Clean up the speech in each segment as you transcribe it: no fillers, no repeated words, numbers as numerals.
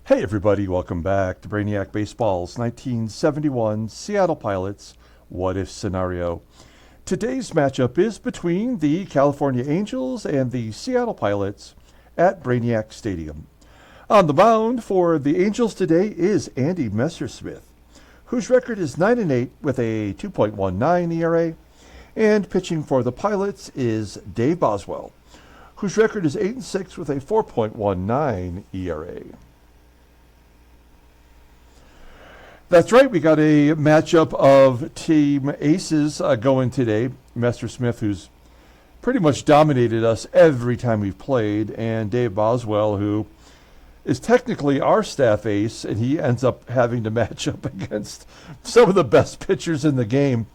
Hey everybody, welcome back to Brainiac Baseball's 1971 Seattle Pilots What If Scenario. Today's matchup is between the California Angels and the Seattle Pilots at Brainiac Stadium. On the mound for the Angels today is Andy Messersmith, whose record is 9-8 with a 2.19 ERA, and pitching for the Pilots is Dave Boswell, whose record is 8-6 with a 4.19 ERA. That's right, we got a matchup of team aces going today. Messersmith, who's pretty much dominated us every time we've played, and Dave Boswell, who is technically our staff ace, and he ends up having to match up against some of the best pitchers in the game.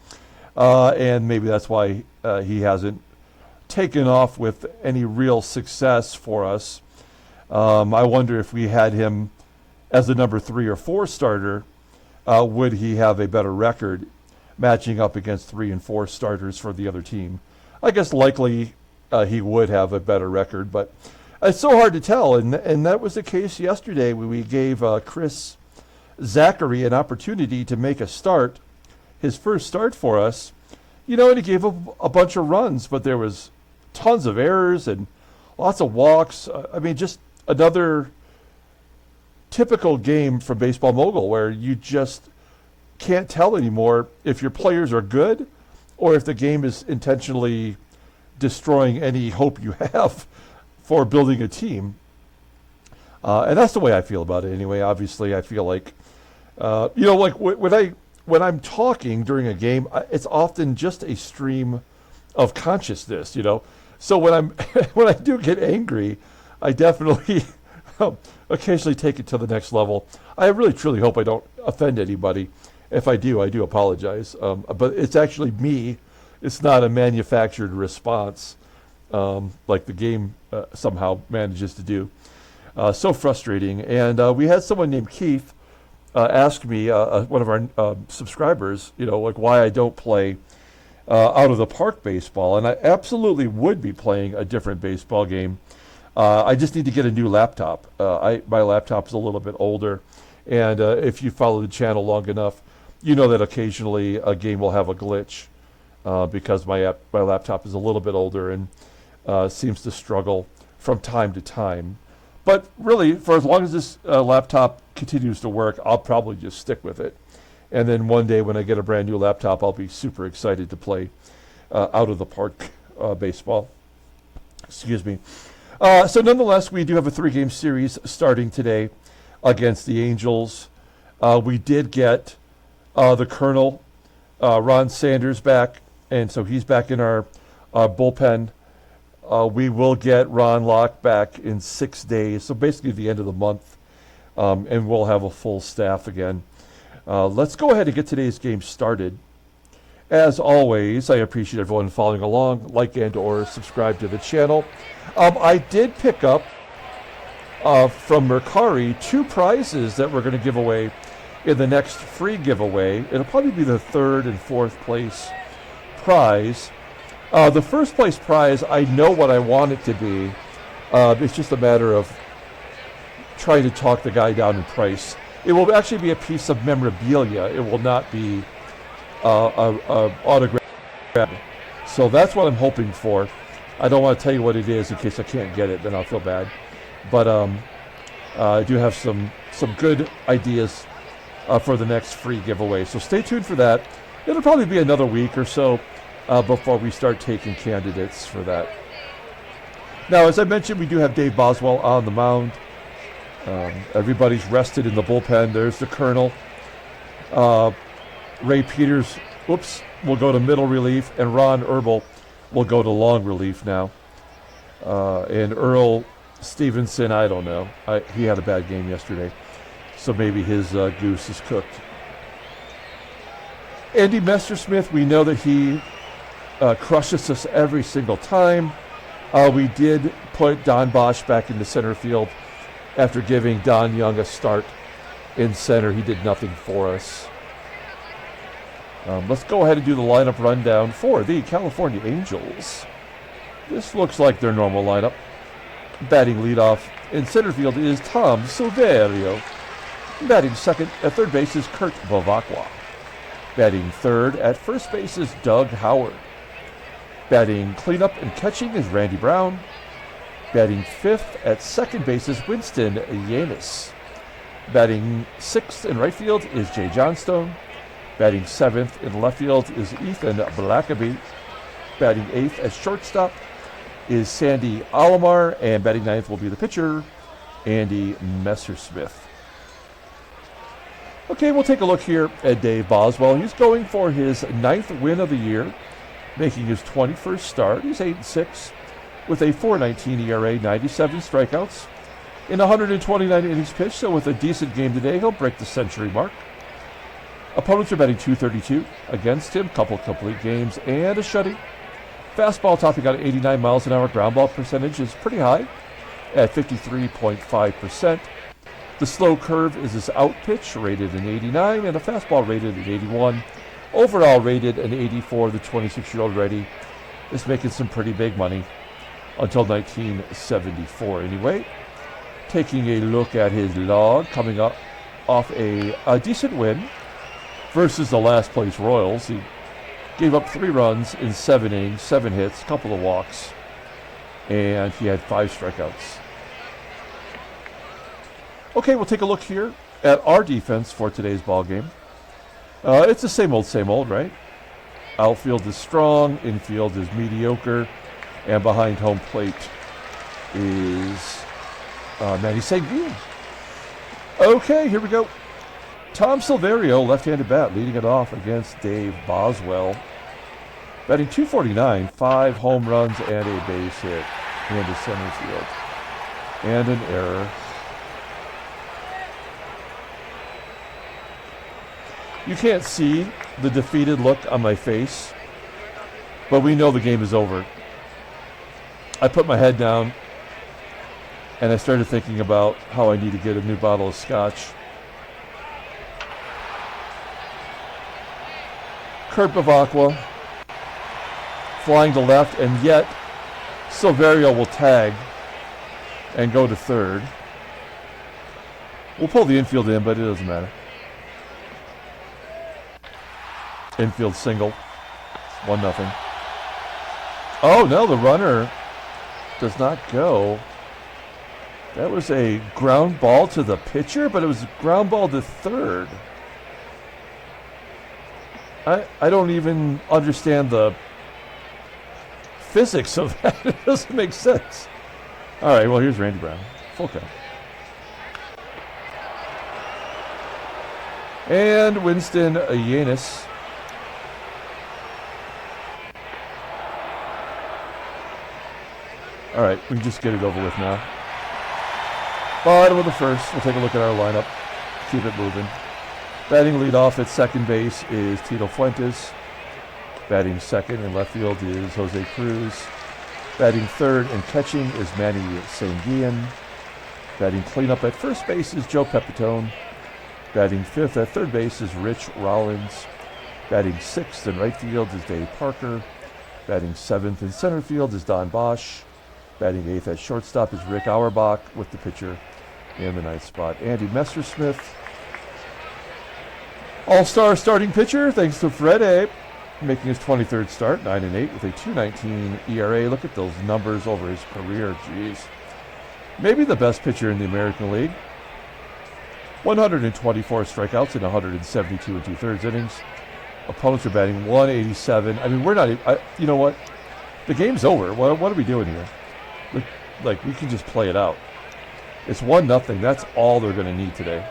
And maybe that's why he hasn't taken off with any real success for us. I wonder if we had him as the number 3 or 4 starter, would he have a better record matching up against 3 and 4 starters for the other team? I guess likely he would have a better record, but it's so hard to tell. And that was the case yesterday when we gave Chris Zachary an opportunity to make a start, his first start for us. You know, and he gave up a bunch of runs, but there was tons of errors and lots of walks. I mean, just another typical game from Baseball Mogul where you just can't tell anymore if your players are good or if the game is intentionally destroying any hope you have for building a team. And that's the way I feel about it anyway. Obviously, I feel like, like when I'm talking during a game, it's often just a stream of consciousness, So when I do get angry, I definitely occasionally take it to the next level. I really truly hope I don't offend anybody. If I do apologize. But it's actually me. It's not a manufactured response like the game somehow manages to do. So frustrating. And we had someone named Keith ask me, one of our subscribers, why I don't play out of the park baseball. And I absolutely would be playing a different baseball game. I just need to get a new laptop. My laptop's a little bit older, and if you follow the channel long enough, you know that occasionally a game will have a glitch because my laptop is a little bit older and seems to struggle from time to time. But really, for as long as this laptop continues to work, I'll probably just stick with it. And then one day when I get a brand new laptop, I'll be super excited to play out of the park baseball. Excuse me. So nonetheless, we do have a 3-game series starting today against the Angels. We did get the Colonel, Ron Sanders, back, and so he's back in our bullpen. We will get Ron Locke back in 6 days, so basically the end of the month, and we'll have a full staff again. Let's go ahead and get today's game started. As always, I appreciate everyone following along. Like and or subscribe to the channel. I did pick up from Mercari 2 prizes that we're going to give away in the next free giveaway. It'll probably be the 3rd and 4th place prize. The first place prize, I know what I want it to be. It's just a matter of trying to talk the guy down in price. It will actually be a piece of memorabilia. It will not be autograph. So that's what I'm hoping for. I don't want to tell you what it is in case I can't get it, then I'll feel bad. But I do have some good ideas for the next free giveaway. So stay tuned for that. It'll probably be another week or so before we start taking candidates for that. Now, as I mentioned, we do have Dave Boswell on the mound. Everybody's rested in the bullpen. There's the Colonel. Ray Peters, will go to middle relief, and Ron Herbal will go to long relief now. And Earl Stevenson, I don't know. He had a bad game yesterday, so maybe his goose is cooked. Andy Messersmith, we know that he crushes us every single time. We did put Don Bosch back into center field after giving Don Young a start in center. He did nothing for us. Let's go ahead and do the lineup rundown for the California Angels. This looks like their normal lineup. Batting leadoff In center field is Tom Silverio. Batting second at third base is Kurt BEVACQUA. Batting third at first base is Doug Howard. Batting cleanup and catching is Randy Brown. Batting fifth at second base is Winston Yanis. Batting sixth in right field is Jay Johnstone. Batting seventh in left field is Ethan Blackaby. Batting eighth at shortstop is Sandy ALOMAR. And batting ninth will be the pitcher, Andy Messersmith. Okay, we'll take a look here at Dave Boswell. He's going for his ninth win of the year, making his 21st start. He's 8-6 with a 4.19 ERA, 97 strikeouts in 129 innings pitched. So with a decent game today, he'll break the century mark. Opponents are batting .232 against him, couple complete games and a shutting. Fastball topping out at 89 miles an hour. Ground ball percentage is pretty high at 53.5%. The slow curve is his out pitch, rated an 89, and a fastball rated an 81. Overall rated an 84. The 26-year-old righty is making some pretty big money until 1974 anyway. Taking a look at his log, coming up off a decent win versus the last place Royals. He gave up 3 runs in 7 innings, 7 hits, a couple of walks, and he had 5 strikeouts. Okay, we'll take a look here at our defense for today's ball game. It's the same old, right? Outfield is strong, infield is mediocre, and behind home plate is Manny. Okay, here we go. Tom Silverio, left-handed bat, leading it off against Dave Boswell. Batting .249, 5 home runs and a base hit into center field. And an error. You can't see the defeated look on my face, but we know the game is over. I put my head down, and I started thinking about how I need to get a new bottle of scotch. Kurt BEVACQUA flying to left, and yet Silverio will tag and go to third. We'll pull the infield in, but it doesn't matter. Infield single, 1-0. Oh no, the runner does not go. That was a ground ball to the pitcher, but it was a ground ball to third. I don't even understand the physics of that. It doesn't make sense. All right, well, here's Randy Brown. Full count. And Winston Yanis. All right, we can just get it over with now. Bottom of the first, we'll take a look at our lineup. Keep it moving. Batting leadoff at second base is Tito Fuentes. Batting second in left field is Jose CRUZ. Batting third and catching is Manny SANGUILLEN. Batting cleanup at first base is Joe Pepitone. Batting fifth at third base is Rich Rollins. Batting sixth in right field is Dave Parker. Batting seventh in center field is Don Bosch. Batting eighth at shortstop is Rick Auerbach, with the pitcher in the ninth spot, Andy Messersmith. All-star starting pitcher, thanks to Freddie, making his 23rd start, 9-8 with a 2.19 ERA. Look at those numbers over his career, jeez. Maybe the best pitcher in the American League. 124 strikeouts in 172 and 2/3 innings. Opponents are batting 187. I mean, we're not, you know what? The game's over. What are we doing here? Like, we can just play it out. It's 1-0. That's all they're going to need today.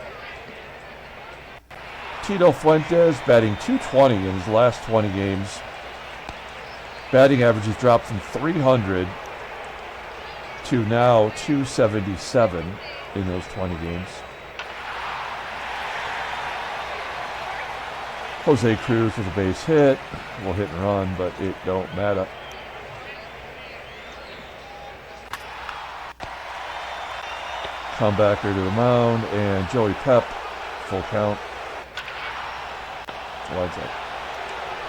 Tito Fuentes batting .220 in his last 20 games. Batting average has dropped from 300 to now 277 in those 20 games. Jose CRUZ with a base hit. We'll hit and run, but it don't matter. Comebacker to the mound, and Joey Pep, full count. Lines up.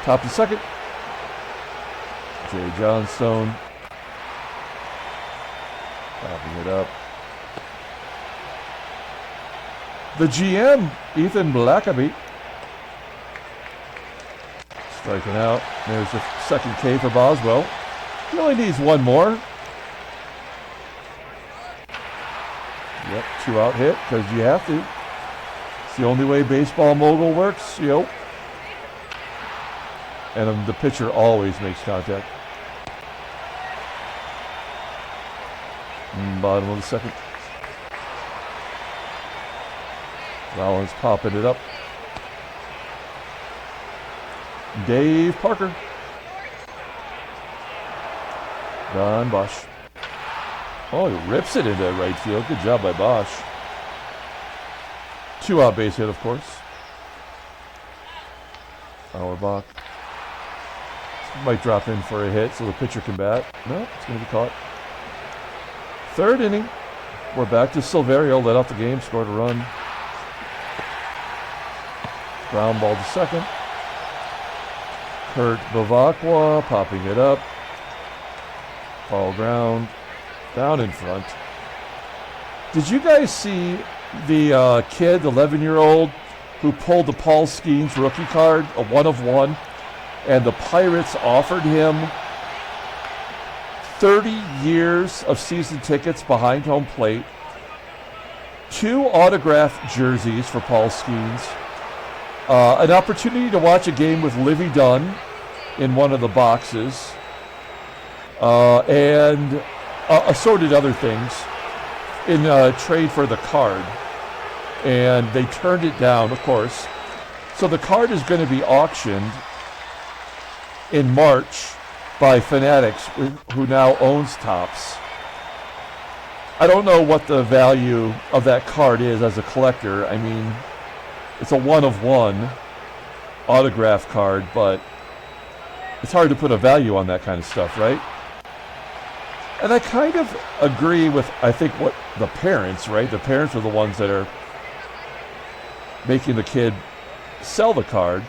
Top of the second. Jay Johnstone. Popping it up. The GM, Ethan Blackaby. Striking out. There's the second K for Boswell. He only needs one more. Yep, 2-out hit because you have to. It's the only way baseball mogul works, yo. And the pitcher always makes contact. Bottom of the second. Rollins popping it up. Dave Parker. Don Bosch. Oh, he rips it into right field. Good job by Bosch. 2-out base hit, of course. Auerbach. Might drop in for a hit so the pitcher can bat. No, it's going to be caught. Third inning. We're back to Silverio. Led off the game. Scored a run. Ground ball to second. Kurt BEVACQUA popping it up. Ball ground. Down in front. Did you guys see the kid, the 11-year-old, who pulled the Paul Skeens rookie card, a 1-of-1, and the Pirates offered him 30 years of season tickets behind home plate, 2 autographed jerseys for Paul Skeens, an opportunity to watch a game with Livy Dunn in one of the boxes, and assorted other things in trade for the card. And they turned it down, of course. So the card is going to be auctioned in March by Fanatics, who now owns Topps. I don't know what the value of that card is as a collector. I mean, it's a 1-of-1 autograph card, but it's hard to put a value on that kind of stuff, right? And I kind of agree with, I think, what the parents, right? The parents are the ones that are making the kid sell the card.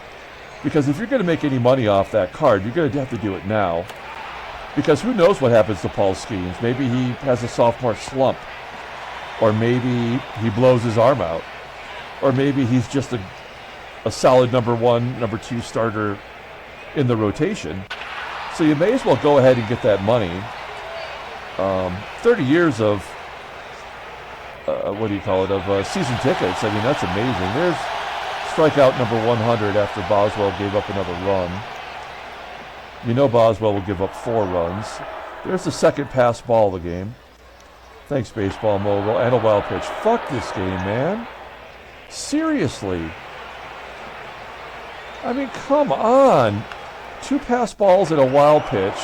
Because if you're going to make any money off that card, you're going to have to do it now. Because who knows what happens to Paul Skeens? Maybe he has a sophomore slump. Or maybe he blows his arm out. Or maybe he's just a solid number 1, number 2 starter in the rotation. So you may as well go ahead and get that money. 30 years of, of season tickets. I mean, that's amazing. There's strikeout number 100 after Boswell gave up another run. You know Boswell will give up 4 runs. There's the second pass ball of the game. Thanks, baseball mogul. And a wild pitch. Fuck this game, man. Seriously. I mean, come on. 2 pass balls and a wild pitch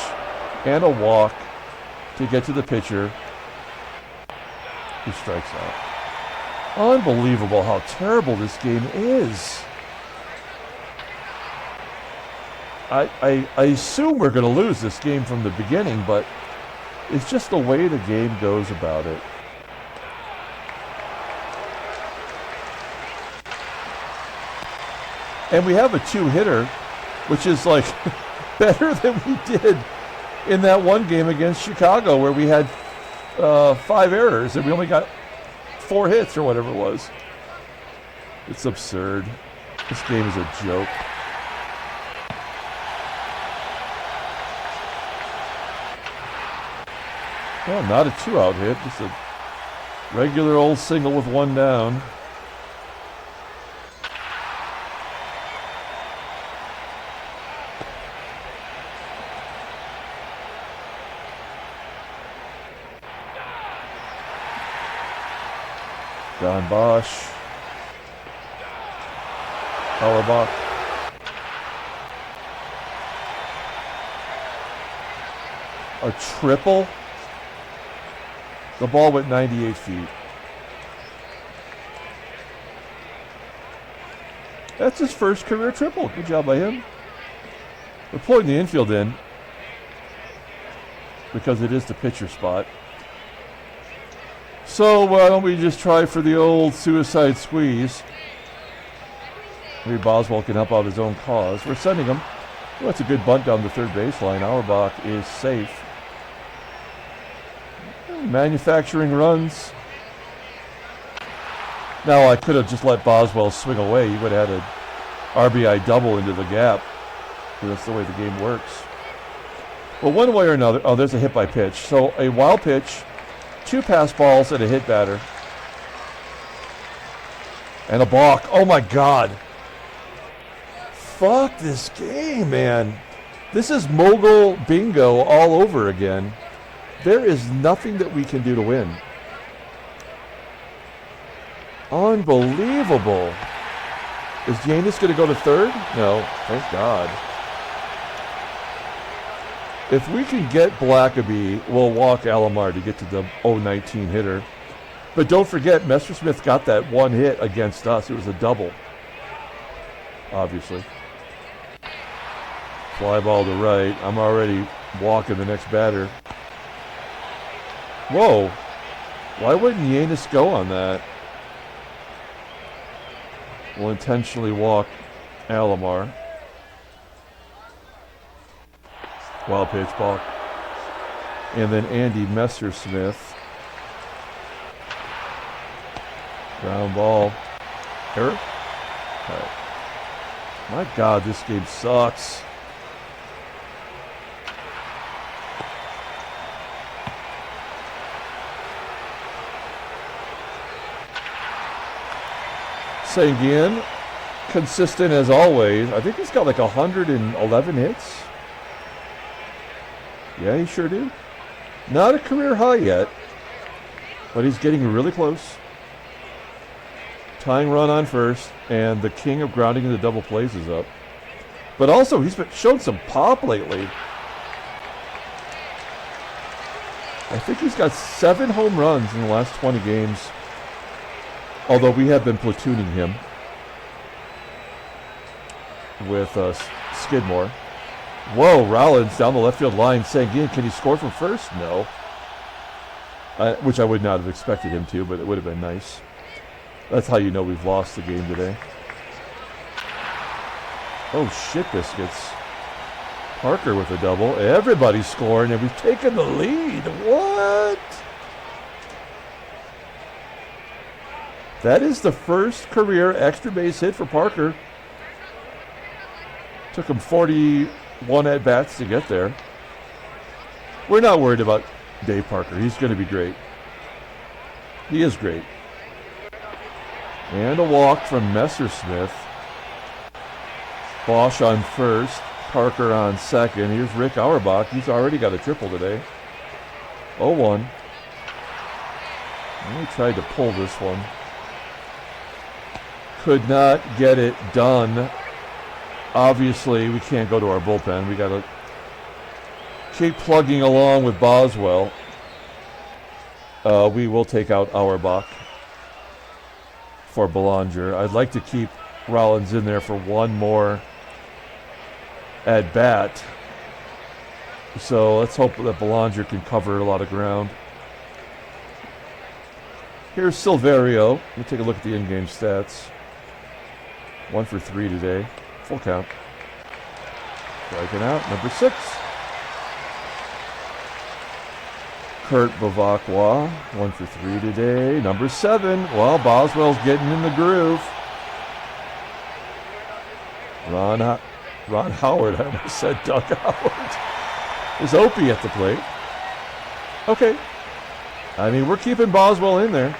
and a walk to get to the pitcher, who strikes out. Unbelievable how terrible this game is. I assume we're going to lose this game from the beginning, but it's just the way the game goes about it. And we have a 2-hitter, which is like better than we did in that one game against Chicago where we had 5 errors and we only got 4 hits or whatever it was. It's absurd. This game is a joke. Well, not a 2-out hit, just a regular old single with 1 down. Don Bosch. Auerbach. A triple. The ball went 98 feet. That's his first career triple. Good job by him. We're pulling the infield in because it is the pitcher spot. So why don't we just try for the old suicide squeeze? Maybe Boswell can help out his own cause. We're sending him. Well, that's a good bunt down the third baseline. Auerbach is safe. Manufacturing runs. Now, I could have just let Boswell swing away. He would have had an RBI double into the gap. That's the way the game works. Well, one way or another, oh, there's a hit by pitch. So a wild pitch, 2 pass balls, and a hit batter. And a balk. Oh, my God. Fuck this game, man. This is mogul bingo all over again. There is nothing that we can do to win. Unbelievable. Is Yanis going to go to third? No, thank God. If we can get Blackaby, we'll walk ALOMAR to get to the 019 hitter. But don't forget, Messersmith got that one hit against us. It was a double, obviously. Fly ball to right. I'm already walking the next batter. Whoa. Why wouldn't Yanis go on that? We'll intentionally walk ALOMAR. Wild pitch, balk. And then Andy Messersmith. Ground ball. Error? All right. My God, this game sucks. Sanguillen, consistent as always. I think he's got like 111 hits. Yeah, he sure did. Not a career high yet, but he's getting really close. Tying run on first, and the king of grounding into double plays is up. But also, he's been shown some pop lately. I think he's got 7 home runs in the last 20 games. Although we have been platooning him with Skidmore. Whoa, Rollins down the left field line. Sanguillen, can he score from first? No. Which I would not have expected him to, but it would have been nice. That's how you know we've lost the game today. Oh, shit biscuits. Parker with a double. Everybody's scoring, and we've taken the lead. What? That is the first career extra base hit for Parker. Took him 41 at-bats to get there. We're not worried about Dave Parker. He's going to be great. He is great. And a walk from Messersmith. Bosch on first. Parker on second. Here's Rick Auerbach. He's already got a triple today. 0-1. And he tried to pull this one. Could not get it done. Obviously, we can't go to our bullpen. We got to keep plugging along with Boswell. We will take out Auerbach for Belanger. I'd like to keep Rollins in there for one more at bat. So let's hope that Belanger can cover a lot of ground. Here's Silverio. We'll take a look at the in-game stats. 1 for 3 today. Full count. Striking out. Number 6. Kurt BEVACQUA. 1 for 3 today. Number 7. Well, Boswell's getting in the groove. Ron Howard. I almost said Doug Howard. Is Opie at the plate. Okay. I mean, we're keeping Boswell in there.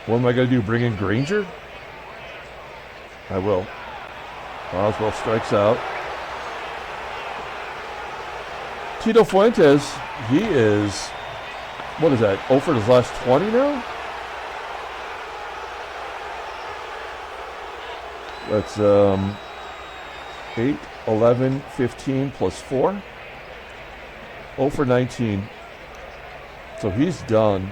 What am I going to do? Bring in Granger? I will. Boswell strikes out. Tito Fuentes, he is, what is that, 0 for his last 20 now? That's 8, 11, 15 plus 4. 0 for 19. So he's done.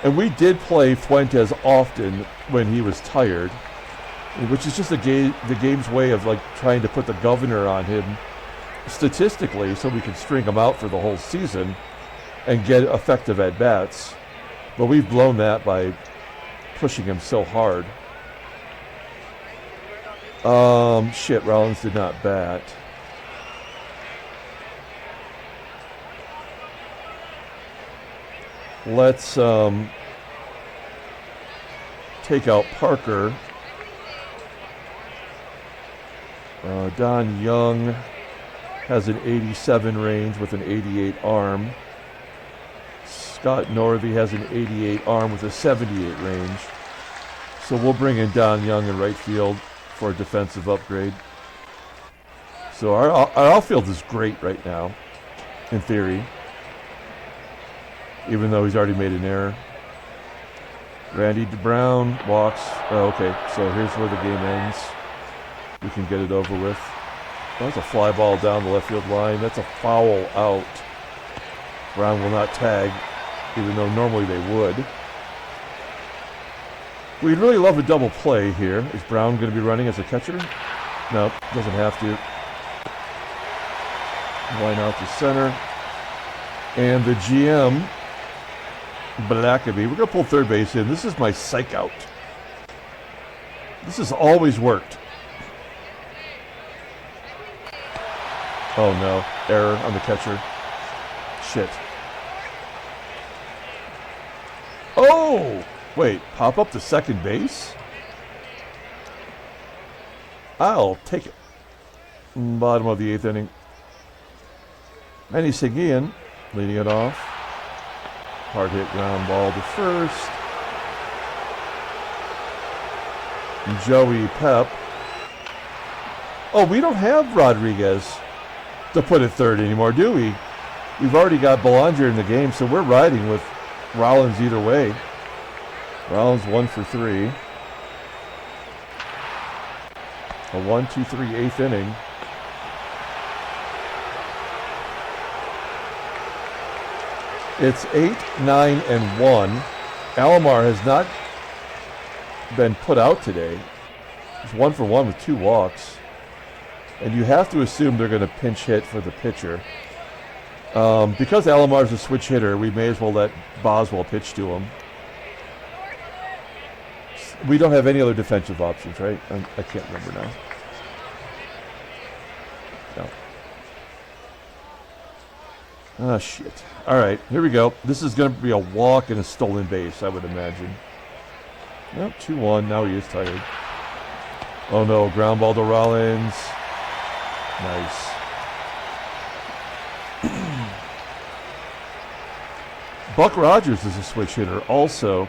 And we did play Fuentes often when he was tired, which is just the game's way of like trying to put the governor on him statistically so we can string him out for the whole season and get effective at-bats. But we've blown that by pushing him so hard. Shit, Rollins did not bat. Let's take out Parker. Don Young has an 87 range with an 88 arm. Scott Northey has an 88 arm with a 78 range. So we'll bring in Don Young in right field for a defensive upgrade. So our outfield is great right now, in theory, even though he's already made an error. Randy Brown walks. Oh, okay, so here's where the game ends. We can get it over with. That's a fly ball down the left field line. That's a foul out. Brown will not tag, even though normally they would. We'd really love a double play here. Is Brown going to be running as a catcher? No, doesn't have to. Line out to center. And the GM, Blackaby, we're going to pull third base in. This is my psych out. This has always worked. Oh no, error on the catcher. Shit. Oh! Wait, pop up to second base? I'll take it. Bottom of the eighth inning. Manny Seguin leading it off. Hard hit ground ball to first. Joey Pep. Oh, we don't have Rodriguez to put at third anymore, do we? We've already got Belanger in the game, so we're riding with Rollins either way. Rollins 1 for 3. A 1-2-3 eighth inning. It's 8, 9, and 1. Alomar has not been put out today. He's 1 for 1 with 2 walks. And you have to assume they're going to pinch hit for the pitcher. Because Alomar's a switch hitter, we may as well let Boswell pitch to him. We don't have any other defensive options, right? I can't remember now. No. Oh, shit. All right, here we go. This is going to be a walk and a stolen base, I would imagine. Yep, 2-1. Now he is tired. Oh, no. Ground ball to Rollins. Nice. Buck Rogers is a switch hitter also,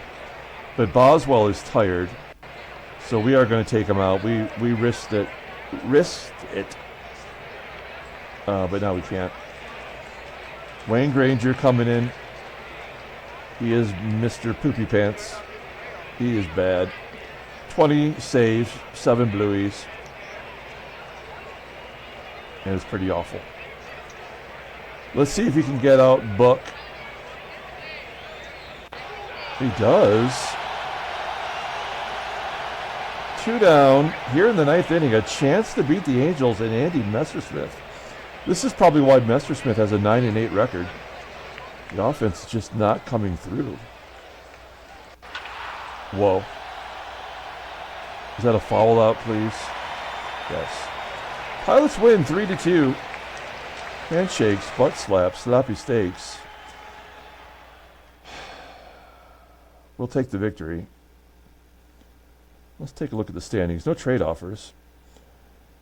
but Boswell is tired, so we are going to take him out. We risked it, but now we can't. Wayne Granger coming in. He is Mr. Poopy Pants. He is bad. 20 saves, 7 blueies. And it's pretty awful. Let's see if he can get out Buck. He does. 2 down. Here in the 9th inning, a chance to beat the Angels and Andy Messersmith. This is probably why Messersmith has a 9-8 record. The offense is just not coming through. Whoa. Is that a foul out, please? Yes. Pilots win 3-2. Handshakes, butt slaps, sloppy steaks. We'll take the victory. Let's take a look at the standings. No trade offers.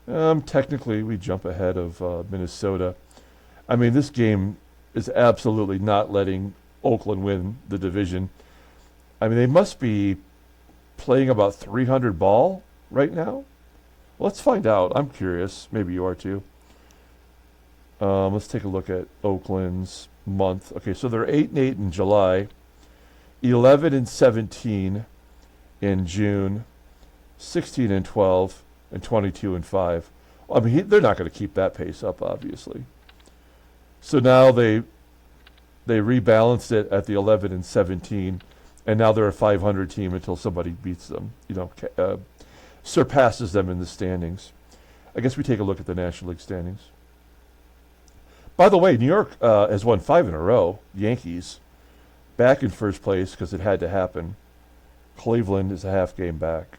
Technically, we jump ahead of Minnesota. I mean, this game is absolutely not letting Oakland win the division. I mean, they must be playing about 300 ball right now. Let's find out. I'm curious. Maybe you are too. Let's take a look at Oakland's month. Okay, so they're 8-8 in July, 11-17 in June, 16-12, and 22-5. I mean, they're not going to keep that pace up, obviously. So now they rebalanced it at the 11-17, and now they're a 500 team until somebody beats them. Surpasses them in the standings. I guess we take a look at the National League standings. By the way, New York has won 5 in a row. Yankees back in first place because it had to happen. Cleveland is a half game back.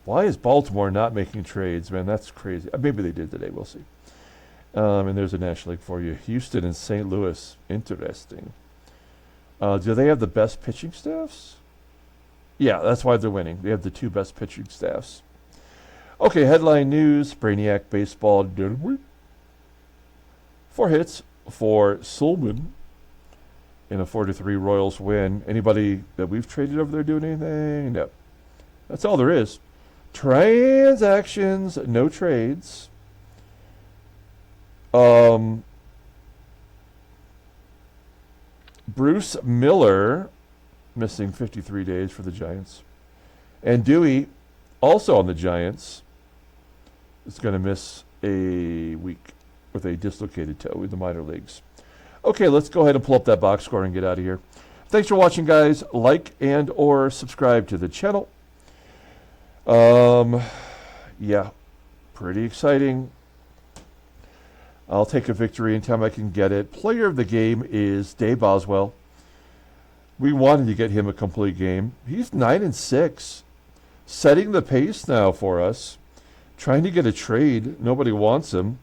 Why is Baltimore not making trades, man? That's crazy. Maybe they did today. We'll see. And there's a National League for you. Houston and St. Louis. Interesting. Do they have the best pitching staffs? Yeah, that's why they're winning. They have the 2 best pitching staffs. Okay, headline news. Brainiac baseball. 4 hits for Sulman in a 4-3 Royals win. Anybody that we've traded over there doing anything? No. That's all there is. Transactions, no trades. Bruce Miller missing 53 days for the Giants. And Dewey, also on the Giants, is going to miss a week with a dislocated toe in the minor leagues. Okay, let's go ahead and pull up that box score and get out of here. Thanks for watching, guys. Like and or subscribe to the channel. Yeah, pretty exciting. I'll take a victory anytime I can get it. Player of the game is Dave Boswell. We wanted to get him a complete game. He's 9-6, setting the pace now for us. Trying to get a trade. Nobody wants him.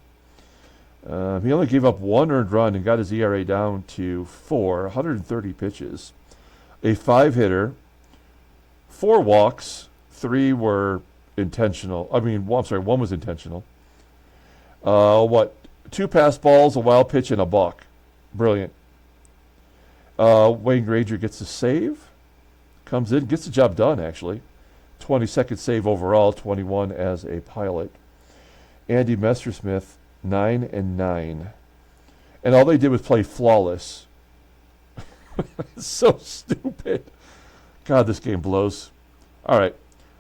He only gave up 1 earned run and got his ERA down to 4, 130 pitches. A 5-hitter, 4 walks, 3 were intentional. I mean, I'm sorry, 1 was intentional. 2 pass balls, a wild pitch, and a balk. Brilliant. Wayne Granger gets a save. Comes in, gets the job done, actually. 22nd save overall, 21 as a pilot. Andy Messersmith, 9-9. And all they did was play flawless. It's so stupid. God, this game blows. All right.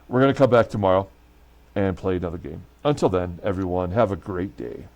We're going to come back tomorrow and play another game. Until then, everyone, have a great day.